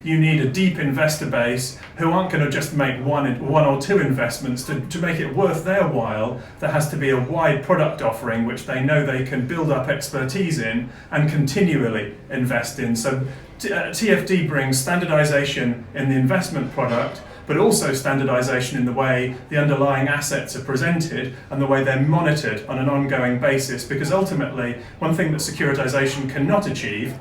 You need a deep investor base who aren't going to just make one or two investments. To make it worth their while, there has to be a wide product offering which they know they can build up expertise in and continually invest in. So TFD brings standardization in the investment product, but also standardization in the way the underlying assets are presented and the way they're monitored on an ongoing basis. Because ultimately, one thing that securitization cannot achieve,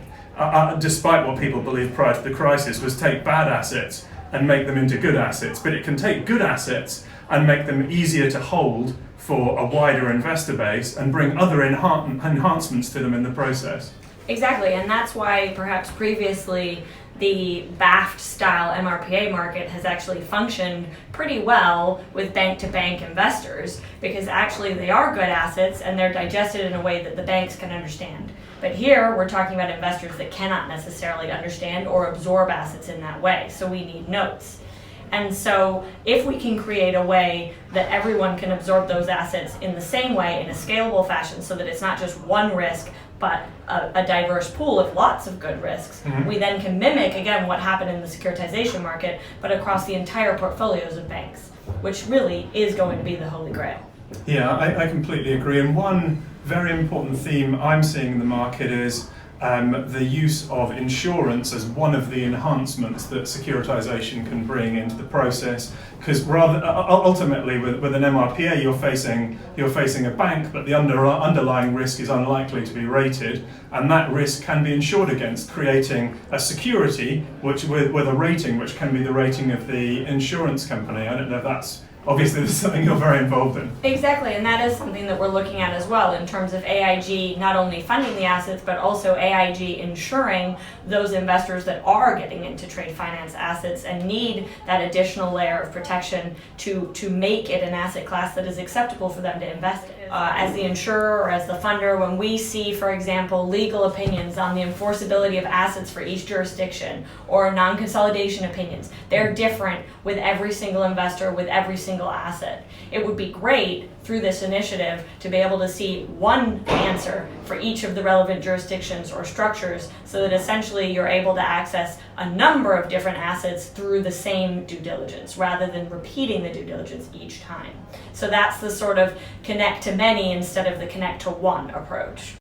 despite what people believed prior to the crisis, was take bad assets and make them into good assets. But it can take good assets and make them easier to hold for a wider investor base and bring other enhancements to them in the process. Exactly, and that's why perhaps previously the BAFT style MRPA market has actually functioned pretty well with bank-to-bank investors, because actually they are good assets and they're digested in a way that the banks can understand. But here we're talking about investors that cannot necessarily understand or absorb assets in that way, so we need notes. And so if we can create a way that everyone can absorb those assets in the same way, in a scalable fashion, so that it's not just one risk, but a diverse pool of lots of good risks, we then can mimic, again, what happened in the securitization market, but across the entire portfolios of banks, which really is going to be the holy grail. Yeah, I completely agree. And one very important theme I'm seeing in the market is the use of insurance as one of the enhancements that securitization can bring into the process. Because rather, ultimately, with an MRPA, you're facing a bank, but the underlying risk is unlikely to be rated, and that risk can be insured against, creating a security with a rating which can be the rating of the insurance company. I don't know if that's obviously this is something you're very involved in. Exactly, and that is something that we're looking at as well in terms of AIG not only funding the assets, but also AIG insuring those investors that are getting into trade finance assets and need that additional layer of protection to make it an asset class that is acceptable for them to invest in. As the insurer or as the funder, when we see, for example, legal opinions on the enforceability of assets for each jurisdiction or non-consolidation opinions, they're different with every single investor, with every single asset. It would be great through this initiative to be able to see one answer for each of the relevant jurisdictions or structures, so that essentially you're able to access a number of different assets through the same due diligence rather than repeating the due diligence each time. So that's the sort of connect to many instead of the connect to one approach.